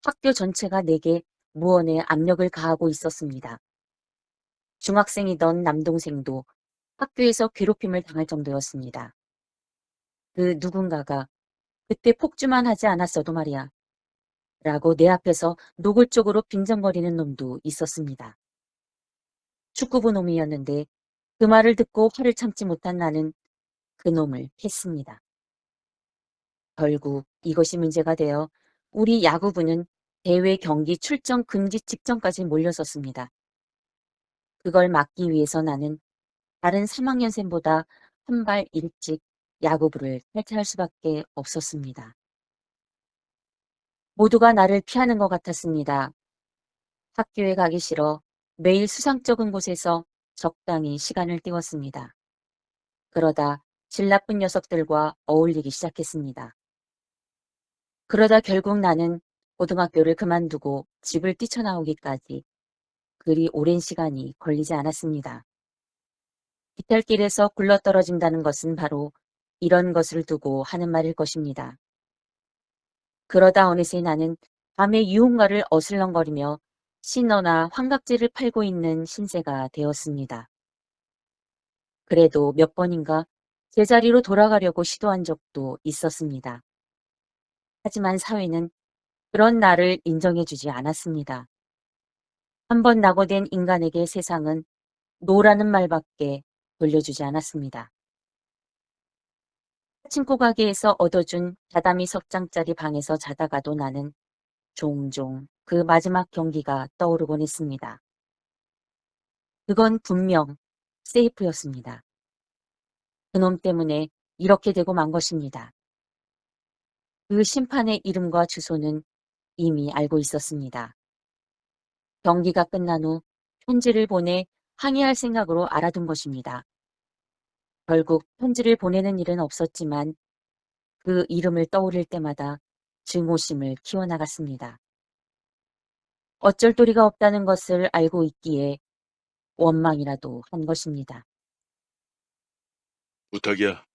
학교 전체가 내게 무언의 압력을 가하고 있었습니다. 중학생이던 남동생도 학교에서 괴롭힘을 당할 정도였습니다. 그 누군가가 그때 폭주만 하지 않았어도 말이야 라고 내 앞에서 노골적으로 빈정거리는 놈도 있었습니다. 축구부 놈이었는데 그 말을 듣고 화를 참지 못한 나는 그 놈을 팼습니다. 결국 이것이 문제가 되어 우리 야구부는 대회 경기 출전 금지 직전까지 몰려섰습니다. 그걸 막기 위해서 나는 다른 3학년생보다 한 발 일찍 야구부를 탈퇴할 수밖에 없었습니다. 모두가 나를 피하는 것 같았습니다. 학교에 가기 싫어 매일 수상쩍은 곳에서 적당히 시간을 때웠습니다. 그러다 질 나쁜 녀석들과 어울리기 시작했습니다. 그러다 결국 나는 고등학교를 그만두고 집을 뛰쳐나오기까지 그리 오랜 시간이 걸리지 않았습니다. 이탈길에서 굴러떨어진다는 것은 바로 이런 것을 두고 하는 말일 것입니다. 그러다 어느새 나는 밤에 유흥가를 어슬렁거리며 신어나 환각제를 팔고 있는 신세가 되었습니다. 그래도 몇 번인가 제자리로 돌아가려고 시도한 적도 있었습니다. 하지만 사회는 그런 나를 인정해주지 않았습니다. 한번 낙오된 인간에게 세상은 노라는 말밖에 돌려주지 않았습니다. 파친코 가게에서 얻어준 다다미 석장짜리 방에서 자다가도 나는 종종 그 마지막 경기가 떠오르곤 했습니다. 그건 분명 세이프였습니다. 그놈 때문에 이렇게 되고 만 것입니다. 그 심판의 이름과 주소는 이미 알고 있었습니다. 경기가 끝난 후 편지를 보내 항의할 생각으로 알아둔 것입니다. 결국 편지를 보내는 일은 없었지만 그 이름을 떠올릴 때마다 증오심을 키워나갔습니다. 어쩔 도리가 없다는 것을 알고 있기에 원망이라도 한 것입니다. 부탁이야.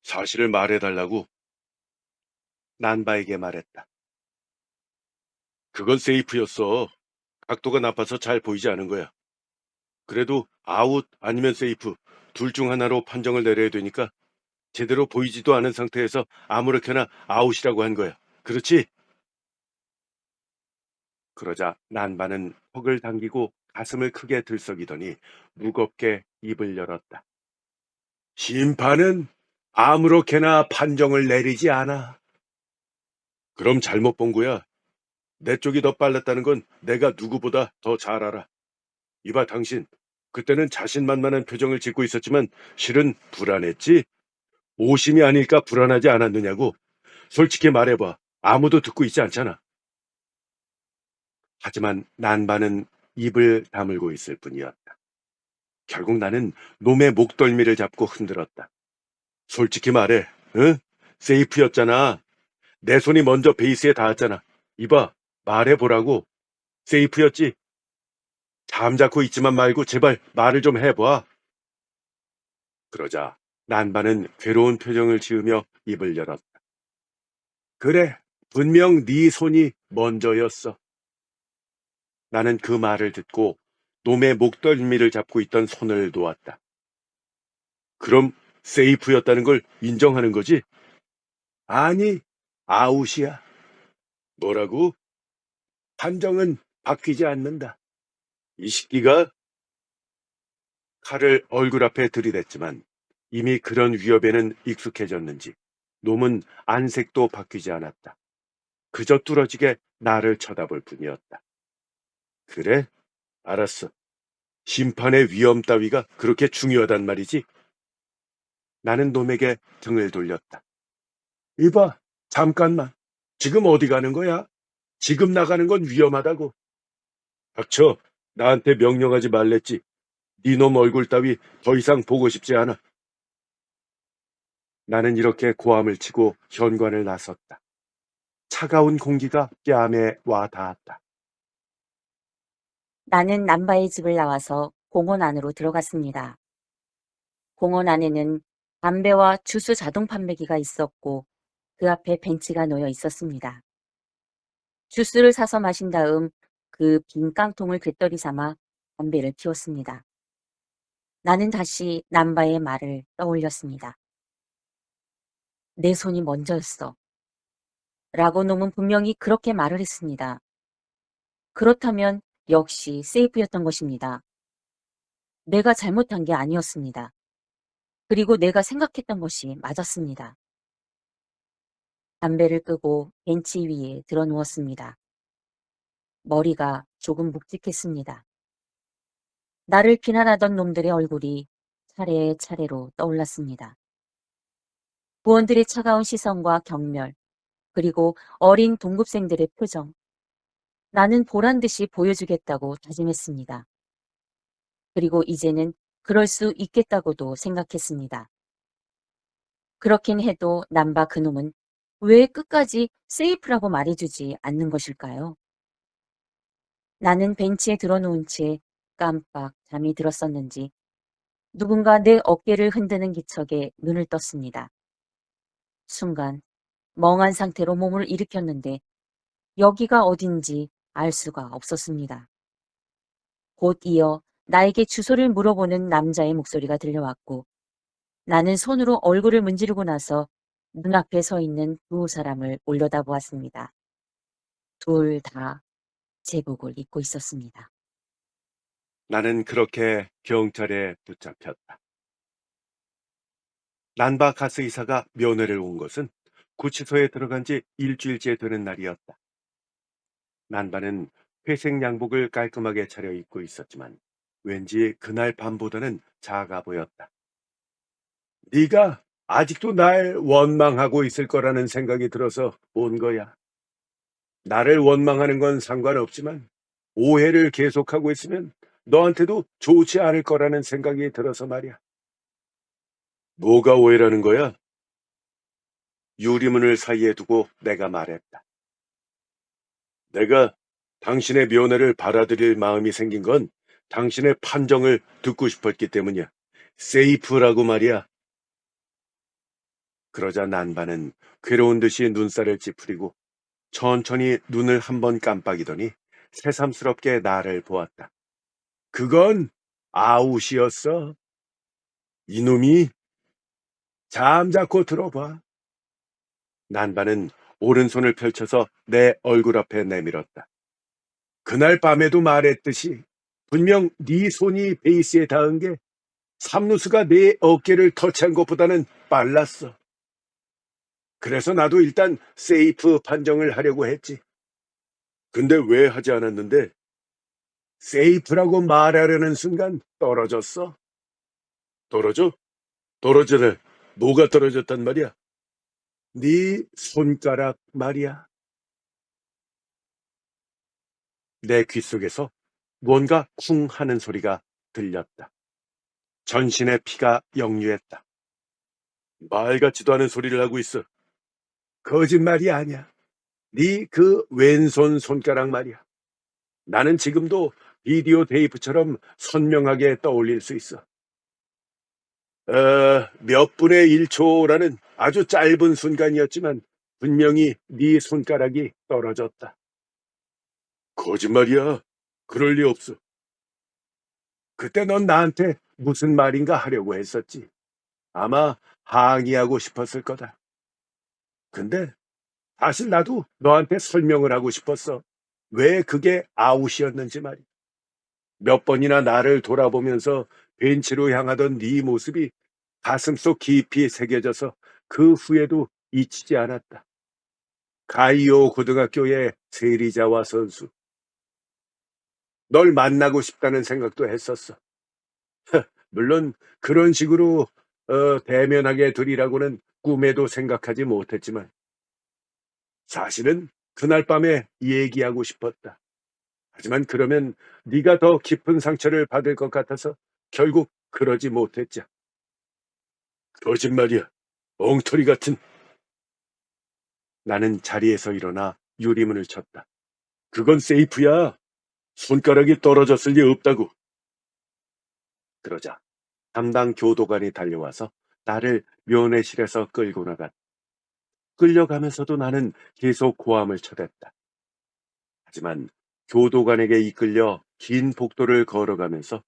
사실을 말해달라고. 난바에게 말했다. 그건 세이프였어. 각도가 나빠서 잘 보이지 않은 거야. 그래도 아웃 아니면 세이프 둘 중 하나로 판정을 내려야 되니까 제대로 보이지도 않은 상태에서 아무렇게나 아웃이라고 한 거야. 그렇지? 그러자 난바는 턱을 당기고 가슴을 크게 들썩이더니 무겁게 입을 열었다. 심판은 아무렇게나 판정을 내리지 않아. 그럼 잘못 본 거야. 내 쪽이 더 빨랐다는 건 내가 누구보다 더 잘 알아. 이봐 당신, 그때는 자신만만한 표정을 짓고 있었지만 실은 불안했지? 오심이 아닐까 불안하지 않았느냐고. 솔직히 말해봐. 아무도 듣고 있지 않잖아. 하지만 난바는 입을 다물고 있을 뿐이었다. 결국 나는 놈의 목덜미를 잡고 흔들었다. 솔직히 말해, 응? 세이프였잖아. 내 손이 먼저 베이스에 닿았잖아. 이봐, 말해보라고. 세이프였지? 잠자코 있지만 말고 제발 말을 좀 해봐. 그러자 난바는 괴로운 표정을 지으며 입을 열었다. 그래, 분명 네 손이 먼저였어. 나는 그 말을 듣고 놈의 목덜미를 잡고 있던 손을 놓았다. 그럼 세이프였다는 걸 인정하는 거지? 아니, 아웃이야. 뭐라고? 판정은 바뀌지 않는다. 이 새끼가 칼을 얼굴 앞에 들이댔지만 이미 그런 위협에는 익숙해졌는지 놈은 안색도 바뀌지 않았다. 그저 뚫어지게 나를 쳐다볼 뿐이었다. 그래? 알았어. 심판의 위험 따위가 그렇게 중요하단 말이지? 나는 놈에게 등을 돌렸다. 이봐, 잠깐만. 지금 어디 가는 거야? 지금 나가는 건 위험하다고. 닥쳐. 나한테 명령하지 말랬지. 니놈 얼굴 따위 더 이상 보고 싶지 않아. 나는 이렇게 고함을 치고 현관을 나섰다. 차가운 공기가 뺨에 와 닿았다. 나는 남바의 집을 나와서 공원 안으로 들어갔습니다. 공원 안에는 담배와 주스 자동 판매기가 있었고 그 앞에 벤치가 놓여 있었습니다. 주스를 사서 마신 다음 그 빈 깡통을 곶더리 삼아 담배를 피웠습니다. 나는 다시 남바의 말을 떠올렸습니다. 내 손이 먼저였어. 라고 놈은 분명히 그렇게 말을 했습니다. 그렇다면 역시 세이프였던 것입니다. 내가 잘못한 게 아니었습니다. 그리고 내가 생각했던 것이 맞았습니다. 담배를 끄고 벤치 위에 들어 누웠습니다. 머리가 조금 묵직했습니다. 나를 비난하던 놈들의 얼굴이 차례차례로 떠올랐습니다. 부원들의 차가운 시선과 경멸, 그리고 어린 동급생들의 표정. 나는 보란 듯이 보여주겠다고 다짐했습니다. 그리고 이제는 그럴 수 있겠다고도 생각했습니다. 그렇긴 해도 남바 그놈은 왜 끝까지 세이프라고 말해주지 않는 것일까요? 나는 벤치에 들어놓은 채 깜빡 잠이 들었었는지 누군가 내 어깨를 흔드는 기척에 눈을 떴습니다. 순간 멍한 상태로 몸을 일으켰는데 여기가 어딘지 알 수가 없었습니다. 곧 이어 나에게 주소를 물어보는 남자의 목소리가 들려왔고 나는 손으로 얼굴을 문지르고 나서 눈앞에 서 있는 두 사람을 올려다보았습니다. 둘 다 제복을 입고 있었습니다. 나는 그렇게 경찰에 붙잡혔다. 난바 가스 이사가 면회를 온 것은 구치소에 들어간 지 일주일째 되는 날이었다. 난바는 회색 양복을 깔끔하게 차려 입고 있었지만 왠지 그날 밤보다는 작아 보였다. 네가 아직도 날 원망하고 있을 거라는 생각이 들어서 온 거야. 나를 원망하는 건 상관없지만 오해를 계속하고 있으면 너한테도 좋지 않을 거라는 생각이 들어서 말이야. 뭐가 오해라는 거야? 유리문을 사이에 두고 내가 말했다. 내가 당신의 면회를 받아들일 마음이 생긴 건 당신의 판정을 듣고 싶었기 때문이야. 세이프라고 말이야. 그러자 난바는 괴로운 듯이 눈살을 찌푸리고 천천히 눈을 한번 깜빡이더니 새삼스럽게 나를 보았다. 그건 아웃이었어. 이놈이 잠자코 들어봐. 난바는 오른손을 펼쳐서 내 얼굴 앞에 내밀었다. 그날 밤에도 말했듯이 분명 네 손이 베이스에 닿은 게 삼루수가 내 어깨를 터치한 것보다는 빨랐어. 그래서 나도 일단 세이프 판정을 하려고 했지. 근데 왜 하지 않았는데? 세이프라고 말하려는 순간 떨어졌어. 떨어져? 떨어져라. 뭐가 떨어졌단 말이야? 네 손가락 말이야. 내 귓속에서 뭔가 쿵 하는 소리가 들렸다. 전신의 피가 역류했다. 말 같지도 않은 소리를 하고 있어. 거짓말이 아니야. 네 그 왼손 손가락 말이야. 나는 지금도 비디오 테이프처럼 선명하게 떠올릴 수 있어. 몇 분의 1초라는 아주 짧은 순간이었지만 분명히 네 손가락이 떨어졌다. 거짓말이야. 그럴 리 없어. 그때 넌 나한테 무슨 말인가 하려고 했었지. 아마 항의하고 싶었을 거다. 근데 사실 나도 너한테 설명을 하고 싶었어. 왜 그게 아웃이었는지 말이야. 몇 번이나 나를 돌아보면서 벤치로 향하던 네 모습이 가슴속 깊이 새겨져서 그 후에도 잊히지 않았다. 가이오 고등학교의 세리자와 선수. 널 만나고 싶다는 생각도 했었어. 물론 그런 식으로 대면하게 되리라고는 꿈에도 생각하지 못했지만 사실은 그날 밤에 얘기하고 싶었다. 하지만 그러면 네가 더 깊은 상처를 받을 것 같아서 결국 그러지 못했자. 거짓말이야. 엉터리 같은. 나는 자리에서 일어나 유리문을 쳤다. 그건 세이프야. 손가락이 떨어졌을 리 없다고. 그러자 담당 교도관이 달려와서 나를 면회실에서 끌고 나갔다. 끌려가면서도 나는 계속 고함을 쳐댔다. 하지만 교도관에게 이끌려 긴 복도를 걸어가면서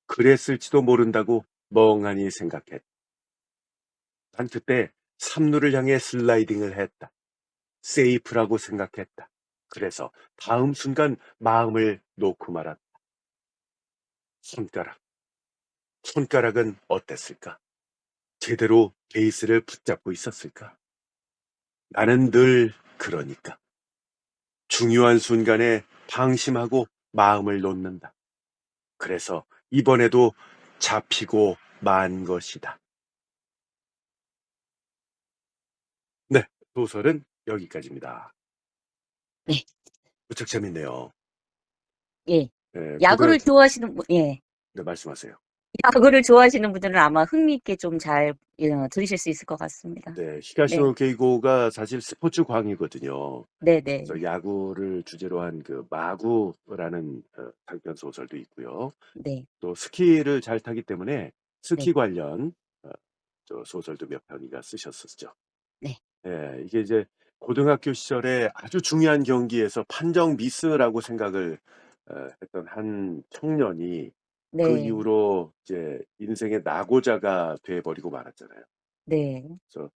그랬을지도 모른다고 멍하니 생각했다. 난 그때 삼루를 향해 슬라이딩을 했다. 세이프라고 생각했다. 그래서 다음 순간 마음을 놓고 말았다. 손가락. 손가락은 어땠을까? 제대로 베이스를 붙잡고 있었을까? 나는 늘 그러니까. 중요한 순간에 방심하고 마음을 놓는다. 그래서 이번에도 잡히고 만 것이다. 네, 소설은 여기까지입니다. 네. 무척 재밌네요. 예. 네, 야구를 좋아하시는 분, 예. 네, 말씀하세요. 야구를 좋아하시는 분들은 아마 흥미있게 좀 잘 들으실 수 있을 것 같습니다. 네, 히가시노 게이고가 사실 스포츠 광이거든요. 네네. 그래서 야구를 주제로 한 그 마구라는 단편 소설도 있고요. 네. 또 스키를 잘 타기 때문에 스키 네. 관련 저 소설도 몇 편이가 쓰셨었죠. 네. 예, 이게 이제 고등학교 시절에 아주 중요한 경기에서 판정 미스라고 생각을 했던 한 청년이 그 네. 이후로 이제 인생의 낙오자가 돼버리고 말았잖아요. 네. 그래서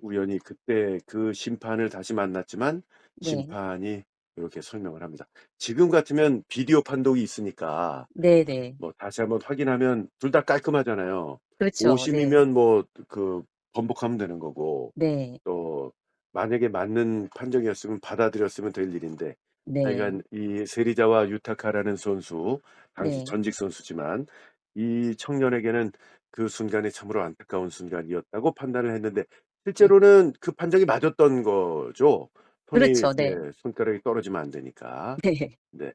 우연히 그때 그 심판을 다시 만났지만 네. 심판이 이렇게 설명을 합니다. 지금 같으면 비디오 판독이 있으니까 네네. 뭐 다시 한번 확인하면 둘 다 깔끔하잖아요. 그렇죠. 네. 오심이면 뭐 그 번복하면 되는 거고 네. 또 만약에 맞는 판정이었으면 받아들였으면 될 일인데 네. 하여간 이 세리자와 유타카라는 선수 당시 네. 전직 선수지만 이 청년에게는 그 순간이 참으로 안타까운 순간이었다고 판단을 했는데 실제로는 그 판정이 맞았던 거죠. 손이 그렇죠. 네. 손가락이 떨어지면 안 되니까. 네. 네.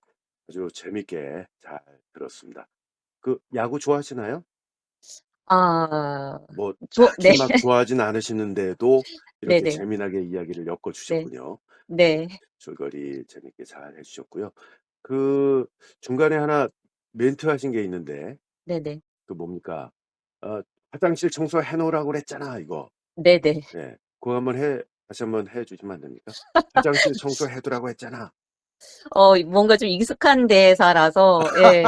아주 재밌게 잘 들었습니다. 그 야구 좋아하시나요? 아. 뭐 네. 딱히 막 좋아하진 않으시는데도 이렇게 네네. 재미나게 이야기를 엮어 네. 주셨군요. 네. 줄거리 재밌게 잘 해 주셨고요. 그 중간에 하나 멘트 하신 게 있는데 네네. 그 뭡니까? "화장실 청소해 놓으라고 그랬잖아." 이거. 네네. 네. 그거 다시 한번 해 주시면 안 됩니까? "화장실 청소해 두라고 했잖아." 뭔가 좀 익숙한 대사라서 예.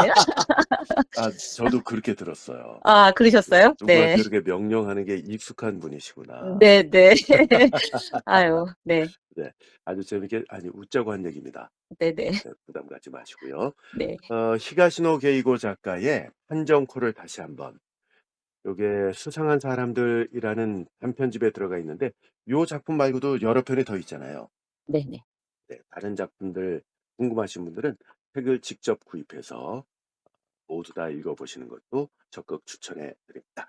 저도 그렇게 들었어요. 아 그러셨어요? 네. 누구한테 이렇게 명령하는 게 익숙한 분이시구나. 네네. 아유 네. 네. 아주 재밌게 웃자고 한 얘기입니다. 네네. 네, 부담 갖지 마시고요. 네. 히가시노 게이고 작가의 한정코를 다시 한번 요게 수상한 사람들이라는 단편집에 들어가 있는데 요 작품 말고도 여러 편이 더 있잖아요. 네네. 네, 다른 작품들 궁금하신 분들은 책을 직접 구입해서 모두 다 읽어보시는 것도 적극 추천해 드립니다.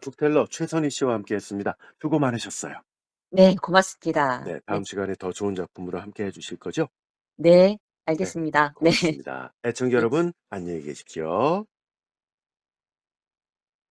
북텔러 최선희 씨와 함께 했습니다. 수고 많으셨어요. 네 고맙습니다. 네, 네. 다음 시간에 더 좋은 작품으로 함께 해 주실 거죠? 네. 네, 알겠습니다. 네. 고맙습니다. 애청자 네. 여러분, 안녕히 계십시오.